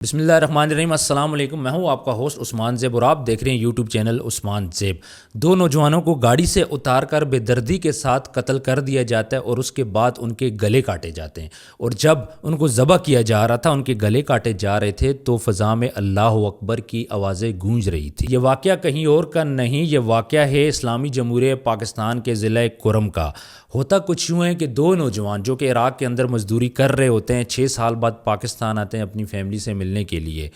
بسم اللہ الرحمن الرحیم۔ السلام علیکم، میں ہوں آپ کا ہوسٹ عثمان زیب اور آپ دیکھ رہے ہیں یوٹیوب چینل عثمان زیب۔ دو نوجوانوں کو گاڑی سے اتار کر بے دردی کے ساتھ قتل کر دیا جاتا ہے اور اس کے بعد ان کے گلے کاٹے جاتے ہیں، اور جب ان کو ذبح کیا جا رہا تھا، ان کے گلے کاٹے جا رہے تھے تو فضا میں اللہ اکبر کی آوازیں گونج رہی تھی۔ یہ واقعہ کہیں اور کا نہیں، یہ واقعہ ہے اسلامی جمہوریہ پاکستان کے ضلع کرم کا۔ ہوتا کچھ یوں ہے کہ دو نوجوان جو کہ عراق کے اندر مزدوری کر رہے ہوتے ہیں، 6 سال بعد پاکستان آتے ہیں اپنی فیملی سے ملنے کے لیے۔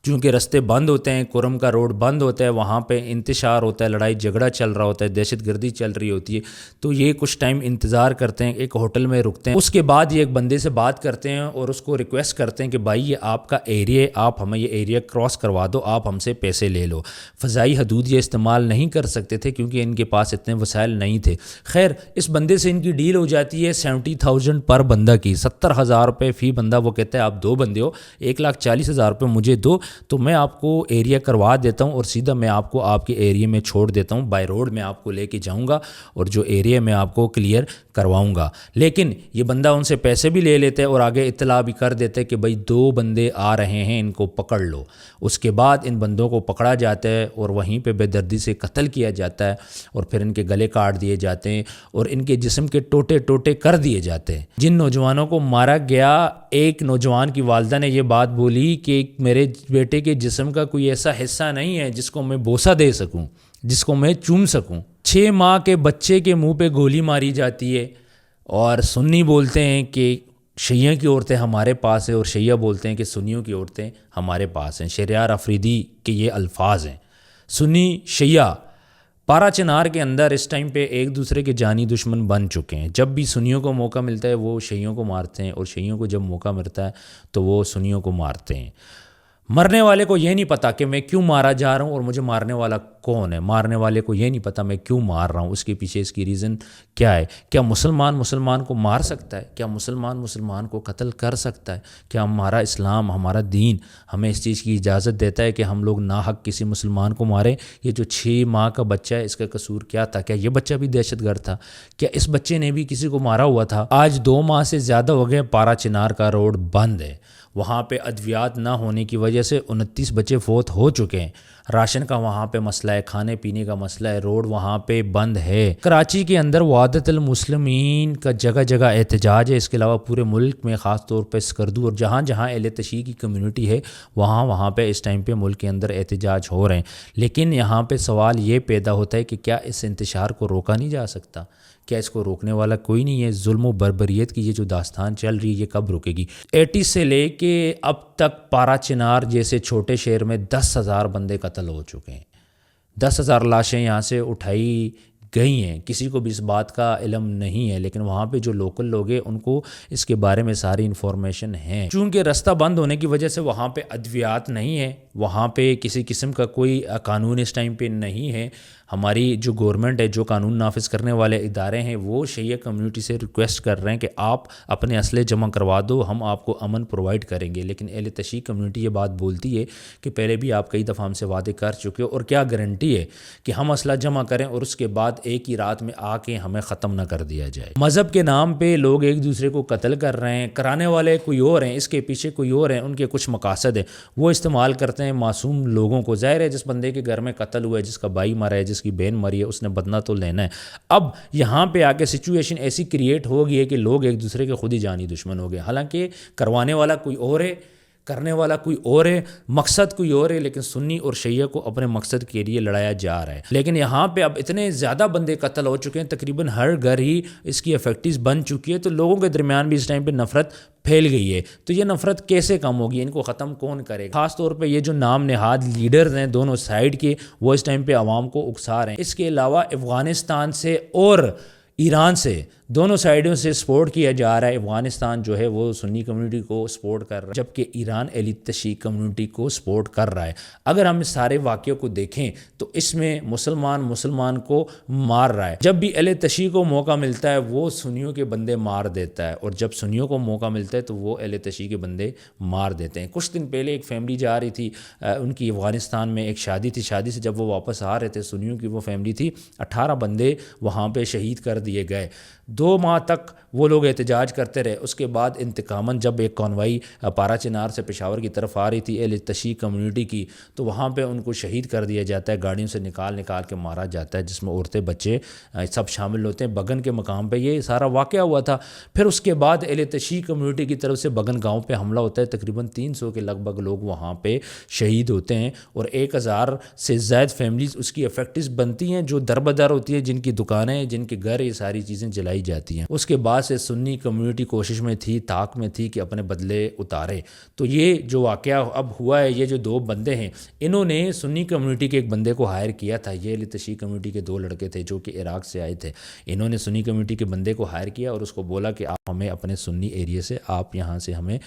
چونکہ رستے بند ہوتے ہیں، کرم کا روڈ بند ہوتا ہے، وہاں پہ انتشار ہوتا ہے، لڑائی جھگڑا چل رہا ہوتا ہے، دہشت گردی چل رہی ہوتی ہے، تو یہ کچھ ٹائم انتظار کرتے ہیں، ایک ہوٹل میں رکتے ہیں۔ اس کے بعد یہ ایک بندے سے بات کرتے ہیں اور اس کو ریکویسٹ کرتے ہیں کہ بھائی یہ آپ کا ایریا ہے، آپ ہمیں یہ ایریا کراس کروا دو، آپ ہم سے پیسے لے لو۔ فضائی حدود یہ استعمال نہیں کر سکتے تھے کیونکہ ان کے پاس اتنے وسائل نہیں تھے۔ خیر، اس بندے سے ان کی ڈیل ہو جاتی ہے 70,000 پر بندہ کی، 70,000 روپے فی بندہ۔ وہ کہتا ہے آپ 2 بندے ہو، 1,40,000 روپے مجھے دو تو میں آپ کو ایریا کروا دیتا ہوں اور سیدھا میں آپ کو آپ کے ایریا میں چھوڑ دیتا ہوں، بائی روڈ میں آپ کو لے کے جاؤں گا اور جو ایریا میں آپ کو کلیئر کرواؤں گا۔ لیکن یہ بندہ ان سے پیسے بھی لے لیتے اور آگے اطلاع بھی کر دیتے کہ بھائی 2 بندے آ رہے ہیں، ان کو پکڑ لو۔ اس کے بعد ان بندوں کو پکڑا جاتا ہے اور وہیں پہ بے دردی سے قتل کیا جاتا ہے اور پھر ان کے گلے کاٹ دیے جاتے ہیں اور ان کے جسم کے ٹوٹے ٹوٹے کر دیے جاتے ہیں۔ جن نوجوانوں کو مارا گیا، ایک نوجوان کی والدہ نے یہ بات بولی کہ میرے بیٹے کے جسم کا کوئی ایسا حصہ نہیں ہے جس کو میں بوسہ دے سکوں، جس کو میں چوم سکوں۔ 6 ماہ کے بچے کے منہ پہ گولی ماری جاتی ہے اور سنی بولتے ہیں کہ شیعہ کی عورتیں ہمارے پاس ہیں اور شیعہ بولتے ہیں کہ سنیوں کی عورتیں ہمارے پاس ہیں۔ شہریار افریدی کے یہ الفاظ ہیں۔ سنی شیعہ پارا چنار کے اندر اس ٹائم پہ ایک دوسرے کے جانی دشمن بن چکے ہیں۔ جب بھی سنیوں کو موقع ملتا ہے وہ شیعوں کو مارتے ہیں اور شیعوں کو جب موقع ملتا ہے تو وہ سنیوں کو مارتے ہیں۔ مرنے والے کو یہ نہیں پتا کہ میں کیوں مارا جا رہا ہوں اور مجھے مارنے والا کون ہے۔ مارنے والے کو یہ نہیں پتا میں کیوں مار رہا ہوں، اس کے پیچھے اس کی ریزن کیا ہے۔ کیا مسلمان کو مار سکتا ہے؟ کیا مسلمان کو قتل کر سکتا ہے؟ کیا ہمارا اسلام، ہمارا دین ہمیں اس چیز کی اجازت دیتا ہے کہ ہم لوگ ناحق کسی مسلمان کو ماریں؟ یہ جو 6 ماہ کا بچہ ہے، اس کا قصور کیا تھا؟ کیا یہ بچہ بھی دہشت گرد تھا؟ کیا اس بچے نے بھی کسی کو مارا ہوا تھا؟ آج 2 ماہ سے زیادہ ہو گئے، پارا چنار کا روڈ بند ہے۔ وہاں پہ ادویات نہ ہونے کی وجہ سے 29 بچے فوت ہو چکے ہیں۔ راشن کا وہاں پہ مسئلہ ہے، کھانے پینے کا مسئلہ ہے، روڈ وہاں پہ بند ہے۔ کراچی کے اندر وحدت المسلمین کا جگہ جگہ احتجاج ہے، اس کے علاوہ پورے ملک میں خاص طور پہ سکردو اور جہاں جہاں اہل تشیع کی کمیونٹی ہے وہاں پہ اس ٹائم پہ ملک کے اندر احتجاج ہو رہے ہیں۔ لیکن یہاں پہ سوال یہ پیدا ہوتا ہے کہ کیا اس انتشار کو روکا نہیں جا سکتا؟ کیا اس کو روکنے والا کوئی نہیں ہے؟ ظلم و بربریت کی یہ جو داستان چل رہی ہے یہ کب رکے گی؟ 80 سے لے کے اب تک پارا چنار جیسے چھوٹے شہر میں 10,000 بندے قتل ہو چکے ہیں، 10,000 لاشیں یہاں سے اٹھائی گئی ہیں۔ کسی کو بھی اس بات کا علم نہیں ہے، لیکن وہاں پہ جو لوکل لوگ ہیں ان کو اس کے بارے میں ساری انفارمیشن ہے۔ چونکہ رستہ بند ہونے کی وجہ سے وہاں پہ ادویات نہیں ہے، وہاں پہ کسی قسم کا کوئی قانون اس ٹائم پہ نہیں ہے۔ ہماری جو گورنمنٹ ہے، جو قانون نافذ کرنے والے ادارے ہیں، وہ شیعہ کمیونٹی سے ریکویسٹ کر رہے ہیں کہ آپ اپنے اسلحے جمع کروا دو، ہم آپ کو امن پرووائڈ کریں گے۔ لیکن اہل تشیع کمیونٹی یہ بات بولتی ہے کہ پہلے بھی آپ کئی دفعہ ہم سے وعدے کر چکے ہو، اور کیا گارنٹی ہے کہ ہم اسلحہ جمع کریں اور اس کے بعد ایک ہی رات میں آ کے ہمیں ختم نہ کر دیا جائے۔ مذہب کے نام پہ لوگ ایک دوسرے کو قتل کر رہے ہیں، کرانے والے کوئی اور ہیں، اس کے پیچھے کوئی اور ہیں، ان کے کچھ مقاصد ہیں، وہ استعمال کرتے ہیں معصوم لوگوں کو۔ ظاہر ہے جس بندے کے گھر میں قتل ہوا ہے، جس کا بھائی مرا ہے، جس کی بہن مری ہے، اس نے بدلہ تو لینا ہے۔ اب یہاں پہ آ کے سچویشن ایسی کریٹ ہو گئی ہے کہ لوگ ایک دوسرے کے خود ہی جانی دشمن ہو گئے، حالانکہ کروانے والا کوئی اور ہے، کرنے والا کوئی اور ہے، مقصد کوئی اور ہے، لیکن سنی اور شیعہ کو اپنے مقصد کے لیے لڑایا جا رہا ہے۔ لیکن یہاں پہ اب اتنے زیادہ بندے قتل ہو چکے ہیں، تقریباً ہر گھر ہی اس کی افیکٹیز بن چکی ہے، تو لوگوں کے درمیان بھی اس ٹائم پہ نفرت پھیل گئی ہے۔ تو یہ نفرت کیسے کم ہوگی؟ ان کو ختم کون کرے گا؟ خاص طور پہ یہ جو نام نہاد لیڈرز ہیں دونوں سائیڈ کے، وہ اس ٹائم پہ عوام کو اکسا رہے ہیں۔ اس کے علاوہ افغانستان سے اور ایران سے دونوں سائیڈوں سے سپورٹ کیا جا رہا ہے۔ افغانستان جو ہے وہ سنی کمیونٹی کو سپورٹ کر رہا ہے، جبکہ ایران اہل تشیع کمیونٹی کو سپورٹ کر رہا ہے۔ اگر ہم اس سارے واقعے کو دیکھیں تو اس میں مسلمان کو مار رہا ہے۔ جب بھی اہل تشیع کو موقع ملتا ہے وہ سنیوں کے بندے مار دیتا ہے، اور جب سنیوں کو موقع ملتا ہے تو وہ اہل تشیع کے بندے مار دیتے ہیں۔ کچھ دن پہلے ایک فیملی جا رہی تھی، ان کی افغانستان میں ایک شادی تھی، شادی سے جب وہ واپس آ رہے تھے، سنیوں کی وہ فیملی تھی، 18 بندے وہاں پہ شہید کر دیے گئے۔ 2 ماہ تک وہ لوگ احتجاج کرتے رہے. اس کے بعد انتقاماً جب ایک کانوائی پارا چنار سے پشاور کی طرف آ رہی تھی اہل تشیع کمیونٹی کی, تو وہاں پہ ان کو شہید کر دیا جاتا ہے, گاڑیوں سے نکال کے مارا جاتا ہے, جس میں عورتیں بچے سب شامل ہوتے ہیں. بگن کے مقام پہ یہ سارا واقعہ ہوا تھا. پھر اس کے بعد اہل تشیع کمیونٹی کی طرف سے بگن گاؤں پہ حملہ ہوتا ہے, تقریباً 300 کے لگ بھگ لوگ وہاں پہ شہید ہوتے ہیں, اور 1000 سے زائد فیملیز اس کی افیکٹس بنتی ہیں, جو دربدر ہوتی ہیں, جن کی دکانیں, جن کے گھر, یہ ساری چیزیں جلائی جاتی ہیں. اس کے بعد سے سنی کمیونٹی کوشش میں تھی, طاق میں تھی کہ اپنے بدلے اتارے. تو یہ جو واقعہ اب ہوا ہے, یہ جو 2 بندے ہیں, انہوں نے سنی کمیونٹی کے ایک بندے کو ہائر کیا تھا. یہ اہل تشیع کمیونٹی کے 2 لڑکے تھے جو کہ عراق سے آئے تھے. انہوں نے سنی کمیونٹی کے بندے کو ہائر کیا اور اس کو بولا کہ آپ ہمیں اپنے سنی ایریے سے, آپ یہاں سے ہمیں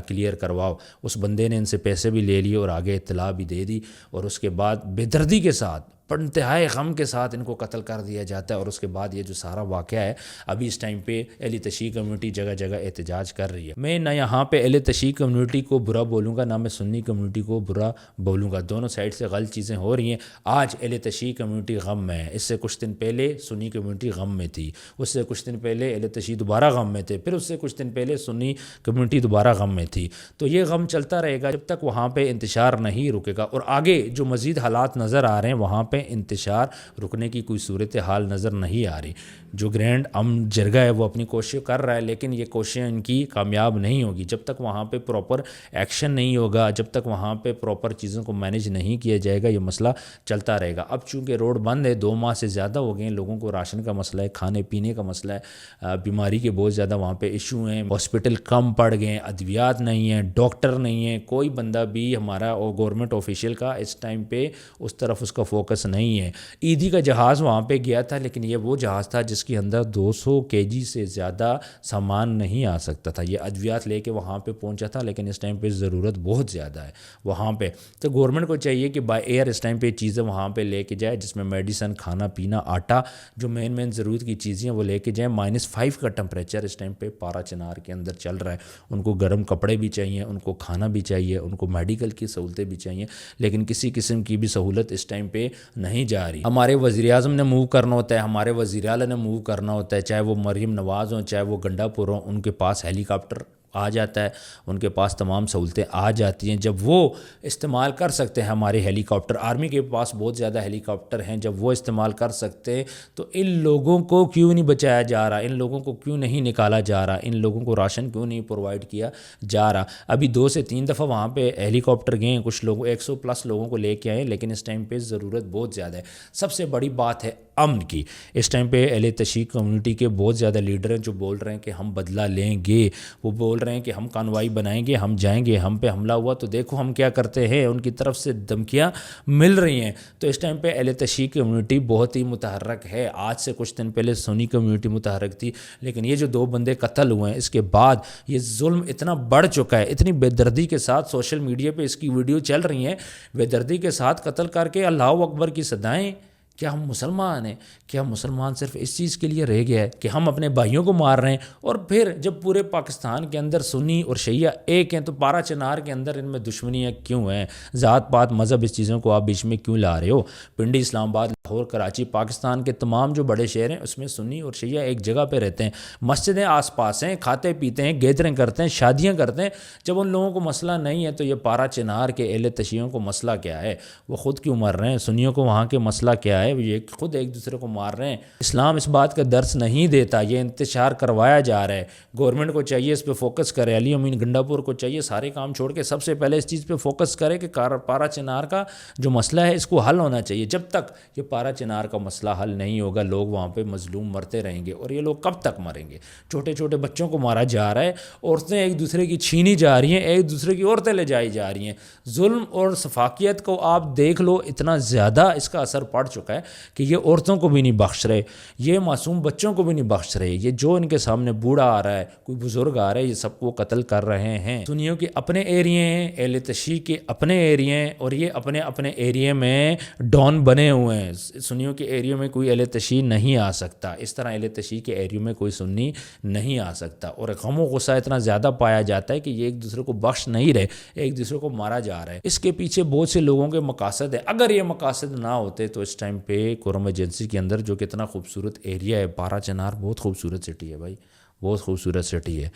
کلیئر کرواؤ. اس بندے نے ان سے پیسے بھی لے لیے اور آگے اطلاع بھی دے دی, اور اس کے بعد بے دردی کے ساتھ, انتہائی غم کے ساتھ ان کو قتل کر دیا جاتا ہے. اور اس کے بعد یہ جو سارا واقعہ ہے, ابھی اس ٹائم پہ اہل تشیع کمیونٹی جگہ جگہ احتجاج کر رہی ہے. میں نہ یہاں پہ اہل تشیع کمیونٹی کو برا بولوں گا, نہ میں سنی کمیونٹی کو برا بولوں گا. دونوں سائڈ سے غلط چیزیں ہو رہی ہیں. آج اہل تشیع کمیونٹی غم میں ہے, اس سے کچھ دن پہلے سنی کمیونٹی غم میں تھی, اس سے کچھ دن پہلے اہل تشیع دوبارہ غم میں تھے, پھر اس سے کچھ دن پہلے سنی کمیونٹی دوبارہ غم میں تھی. تو یہ غم چلتا رہے گا جب تک وہاں پہ انتشار نہیں رکے گا. اور آگے جو مزید حالات نظر آ رہے ہیں, وہاں پہ انتشار رکنے کی کوئی صورتحال نظر نہیں آ رہی. جو گرینڈ امن جرگہ ہے وہ اپنی کوشش کر رہا ہے, لیکن یہ کوششیں ان کی کامیاب نہیں ہوگی جب تک وہاں پہ پراپر ایکشن نہیں ہوگا, جب تک وہاں پہ پراپر چیزوں کو مینیج نہیں کیا جائے گا. یہ مسئلہ چلتا رہے گا. اب چونکہ روڈ بند ہے, 2 ماہ سے زیادہ ہو گئے ہیں, لوگوں کو راشن کا مسئلہ ہے, کھانے پینے کا مسئلہ ہے, بیماری کے بہت زیادہ وہاں پہ ایشو ہیں, ہاسپٹل کم پڑ گئے ہیں, ادویات نہیں ہیں, ڈاکٹر نہیں ہیں, کوئی بندہ بھی ہمارا گورنمنٹ آفیشیل کا اس ٹائم پہ اس طرف اس کا فوکس نہیں ہے. عیدی کا جہاز وہاں پہ گیا تھا, لیکن یہ وہ جہاز تھا جس کے اندر 200 kg سے زیادہ سامان نہیں آ سکتا تھا. یہ ادویات لے کے وہاں پہ پہنچا تھا, لیکن اس ٹائم پہ ضرورت بہت زیادہ ہے وہاں پہ. تو گورنمنٹ کو چاہیے کہ بائی ایئر اس ٹائم پہ چیزیں وہاں پہ لے کے جائے, جس میں میڈیسن, کھانا پینا, آٹا, جو مین ضرورت کی چیزیں وہ لے کے جائیں. -5 کا ٹمپریچر اس ٹائم پہ پارا چنار کے اندر چل رہا ہے. ان کو گرم کپڑے بھی چاہیے, ان کو کھانا بھی چاہیے, ان کو میڈیکل کی سہولتیں بھی چاہیے, لیکن کسی قسم کی بھی سہولت اس ٹائم پہ نہیں جا رہی. ہمارے وزیر اعظم نے موو کرنا ہوتا ہے, ہمارے وزیر اعلیٰ نے موو کرنا ہوتا ہے, چاہے وہ مریم نواز ہوں, چاہے وہ گنڈا پور ہوں, ان کے پاس ہیلی کاپٹر آ جاتا ہے, ان کے پاس تمام سہولتیں آ جاتی ہیں. جب وہ استعمال کر سکتے ہیں ہمارے ہیلی کاپٹر, آرمی کے پاس بہت زیادہ ہیلی کاپٹر ہیں, جب وہ استعمال کر سکتے ہیں تو ان لوگوں کو کیوں نہیں بچایا جا رہا, ان لوگوں کو کیوں نہیں نکالا جا رہا, ان لوگوں کو راشن کیوں نہیں پرووائڈ کیا جا رہا. ابھی 2 سے 3 دفعہ وہاں پہ ہیلی کاپٹر گئے ہیں, کچھ لوگوں 100+ لوگوں کو لے کے آئے, لیکن اس ٹائم پہ ضرورت بہت زیادہ ہے. سب سے بڑی بات ہے امن کی. اس ٹائم پہ اہل تشیع کمیونٹی کے بہت زیادہ لیڈر ہیں جو بول رہے ہیں کہ ہم بدلہ لیں گے, وہ بول رہے ہیں کہ ہم کانوائی بنائیں گے, ہم جائیں گے, ہم پہ حملہ ہوا تو دیکھو ہم کیا کرتے ہیں. ان کی طرف سے دھمکیاں مل رہی ہیں. تو اس ٹائم پہ اہل تشیع کمیونٹی بہت ہی متحرک ہے. آج سے کچھ دن پہلے سنی کمیونٹی متحرک تھی, لیکن یہ جو 2 بندے قتل ہوئے ہیں, اس کے بعد یہ ظلم اتنا بڑھ چکا ہے, اتنی بے دردی کے ساتھ سوشل میڈیا پہ اس کی ویڈیو چل رہی ہیں, بے دردی کے ساتھ قتل کر کے اللہ اکبر کی صدائیں. کیا ہم مسلمان ہیں؟ کیا مسلمان صرف اس چیز کے لیے رہ گیا ہے کہ ہم اپنے بھائیوں کو مار رہے ہیں؟ اور پھر جب پورے پاکستان کے اندر سنی اور شیعہ ایک ہیں, تو پارا چنار کے اندر ان میں دشمنیاں کیوں ہیں؟ ذات پات مذہب اس چیزوں کو آپ بیچ میں کیوں لا رہے ہو؟ پنڈی, اسلام آباد, لاہور, کراچی, پاکستان کے تمام جو بڑے شہر ہیں اس میں سنی اور شیعہ ایک جگہ پہ رہتے ہیں, مسجدیں آس پاس ہیں, کھاتے پیتے ہیں, گیدریں کرتے ہیں, شادیاں کرتے ہیں. جب ان لوگوں کو مسئلہ نہیں ہے تو یہ پارا چنار کے اہل تشیعوں کو مسئلہ کیا ہے؟ وہ خود کیوں مر رہے ہیں؟ سنیوں کو وہاں کے مسئلہ کیا ہے؟ یہ خود ایک دوسرے کو مار رہے ہیں. اسلام اس بات کا درس نہیں دیتا, یہ انتشار کروایا جا رہا ہے. گورنمنٹ کو چاہیے اس پہ فوکس کرے, علی امین گنڈا پور کو چاہیے سارے کام چھوڑ کے سب سے پہلے اس چیز پہ فوکس کرے کہ پارا چنار کا جو مسئلہ ہے اس کو حل ہونا چاہیے. جب تک یہ پارا چنار کا مسئلہ حل نہیں ہوگا, لوگ وہاں پہ مظلوم مرتے رہیں گے. اور یہ لوگ کب تک مریں گے؟ چھوٹے چھوٹے بچوں کو مارا جا رہا ہے, عورتیں ایک دوسرے کی چھینی جا رہی ہیں, ایک دوسرے کی عورتیں لے جائی جا رہی ہیں. ظلم اور سفاکیت کو آپ دیکھ لو, اتنا زیادہ اس کا اثر پڑ چکا ہے کہ یہ عورتوں کو بھی نہیں بخش رہے, یہ معصوم بچوں کو بھی نہیں بخش رہے. یہ جو ان کے سامنے بوڑھا آ رہا ہے, کوئی بزرگ آ رہا ہے, یہ سب کو قتل کر رہے ہیں. سنیوں کے اپنے ایریے ہیں, اہل تشیع کے اپنے ایریے ہیں, اور یہ اپنے اپنے ایریے میں ڈان بنے ہوئے ہیں. سنیوں کے ایریوں میں کوئی اہل تشیع نہیں آ سکتا، اس طرح اہل تشیع کے ایریوں میں کوئی سنی نہیں آ سکتا، اور غم و غصہ اتنا زیادہ پایا جاتا ہے کہ یہ ایک دوسرے کو بخش نہیں رہے، ایک دوسرے کو مارا جا رہا ہے۔ اس کے پیچھے بہت سے لوگوں کے مقاصد ہیں۔ اگر یہ مقاصد نہ ہوتے تو اس ٹائم پہ قرم ایجنسی کے اندر جو کتنا خوبصورت ایریا ہے، پارا چنار بہت خوبصورت سٹی ہے بھائی، بہت خوبصورت سٹی ہے،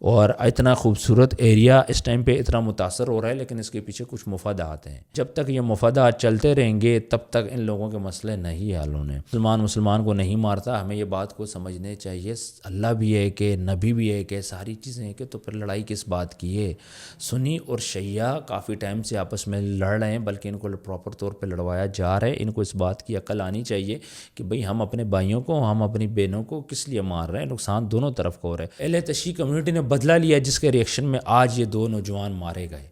اور اتنا خوبصورت ایریا اس ٹائم پہ اتنا متاثر ہو رہا ہے، لیکن اس کے پیچھے کچھ مفادات ہیں۔ جب تک یہ مفادات چلتے رہیں گے تب تک ان لوگوں کے مسئلے نہیں حل ہونے۔ مسلمان کو نہیں مارتا، ہمیں یہ بات کو سمجھنے چاہیے، اللہ بھی ہے کہ نبی بھی ہے کہ ساری چیزیں ہیں کہ، تو پھر لڑائی کس بات کی ہے؟ سنی اور شیعہ کافی ٹائم سے آپس میں لڑ رہے ہیں، بلکہ ان کو پراپر طور پہ لڑوایا جا رہا ہے۔ ان کو اس بات کی عقل آنی چاہیے کہ بھئی ہم اپنے بھائیوں کو، ہم اپنی بہنوں کو کس لیے مار رہے ہیں، نقصان دونوں طرف کو ہو رہا ہے۔ اہل تشیع کمیونٹی نے بدلہ لیا جس کے ریئیکشن میں آج یہ دو نوجوان مارے گئے۔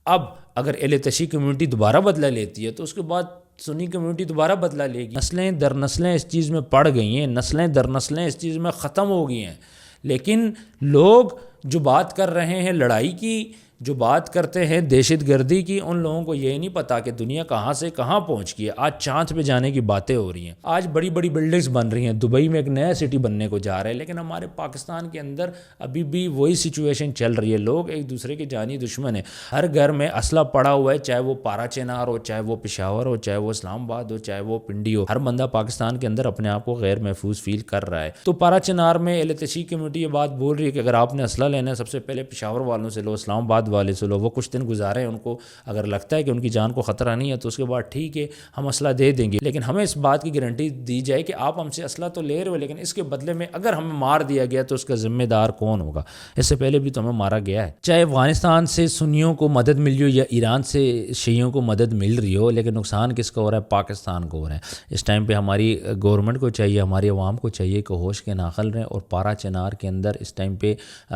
اب اگر اہل تشیع کمیونٹی دوبارہ بدلہ لیتی ہے تو اس کے بعد سنی کمیونٹی دوبارہ بدلہ لے گی۔ نسلیں در نسلیں اس چیز میں پڑ گئی ہیں، نسلیں در نسلیں اس چیز میں ختم ہو گئی ہیں، لیکن لوگ جو بات کر رہے ہیں لڑائی کی، جو بات کرتے ہیں دہشت گردی کی، ان لوگوں کو یہ نہیں پتا کہ دنیا کہاں سے کہاں پہنچ گئی ہے۔ آج چاند پہ جانے کی باتیں ہو رہی ہیں، آج بڑی بڑی بلڈنگز بن رہی ہیں، دبئی میں ایک نیا سٹی بننے کو جا رہا ہے، لیکن ہمارے پاکستان کے اندر ابھی بھی وہی سچویشن چل رہی ہے۔ لوگ ایک دوسرے کے جانی دشمن ہیں، ہر گھر میں اسلحہ پڑا ہوا ہے، چاہے وہ پارا چنار ہو، چاہے وہ پشاور ہو، چاہے وہ اسلام آباد ہو، چاہے وہ پنڈی ہو، ہر بندہ پاکستان کے اندر اپنے آپ کو غیر محفوظ فیل کر رہا ہے۔ تو پارا چنار میں اہل تشیع کمیونٹی یہ بات بول رہی ہے کہ اگر آپ نے اسلحہ لینا ہے سب سے پہلے پشاور والوں سے لو، اسلام آباد والے سے لو، وہ کچھ دن گزارے، ان کو اگر لگتا ہے کہ ان کی جان کو خطرہ نہیں ہے تو اس کے بعد ٹھیک ہے ہم اسلحہ دے دیں گے، لیکن ہمیں اس بات کی گارنٹی دی جائے کہ آپ ہم سے اسلحہ تو لے رہے ہو، لیکن اس کے بدلے میں اگر ہمیں مار دیا گیا تو اس کا ذمہ دار کون ہوگا؟ اس سے پہلے بھی تو ہمیں مارا گیا ہے۔ چاہے افغانستان سے سنیوں کو مدد مل رہی ہو یا ایران سے شیعوں کو مدد مل رہی ہو، لیکن نقصان کس کو ہو رہا ہے؟ پاکستان کو ہو رہا ہے۔ اس ٹائم پہ ہماری گورنمنٹ کو چاہیے، ہماری عوام کو چاہیے کہ ہوش کے ناخل رہیں اور پارا چنار کے اندر اس ٹائم پہ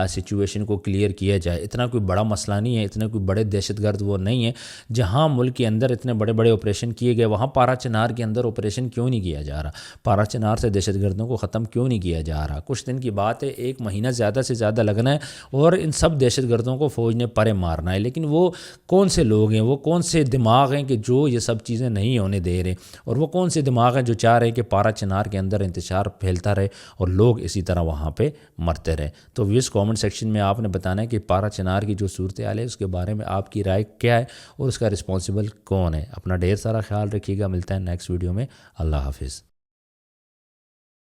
سچویشن کو کلیئر کیا جائے۔ اتنا کوئی بڑا مسئلہ نہیں ہے، اتنے کوئی بڑے دہشت گرد وہ نہیں ہے۔ جہاں ملک کے اندر اتنے بڑے بڑے آپریشن کیے گئے، وہاں پارا چنار کے اندر آپریشن کیوں نہیں کیا جا رہا؟ پارا چنار سے دہشت گردوں کو ختم کیوں نہیں کیا جا رہا؟ کچھ دن کی بات ہے، 1 مہینہ زیادہ سے زیادہ لگنا ہے اور ان سب دہشت گردوں کو فوج نے پرے مارنا ہے، لیکن وہ کون سے لوگ ہیں، وہ کون سے دماغ ہیں کہ جو یہ سب چیزیں نہیں ہونے دے رہے، اور وہ کون سے دماغ ہیں جو چاہ رہے ہیں کہ پارا چنار کے اندر انتشار پھیلتا رہے اور لوگ اسی طرح وہاں پہ مرتے رہے؟ تو ویس کامنٹ سیکشن میں آپ نے بتانا ہے کہ پارا چنار کی جو صورتحال ہے اس کے بارے میں آپ کی رائے کیا ہے اور اس کا رسپانسبل کون ہے۔ اپنا ڈھیر سارا خیال رکھیے گا، ملتا ہے نیکسٹ ویڈیو میں۔ اللہ حافظ۔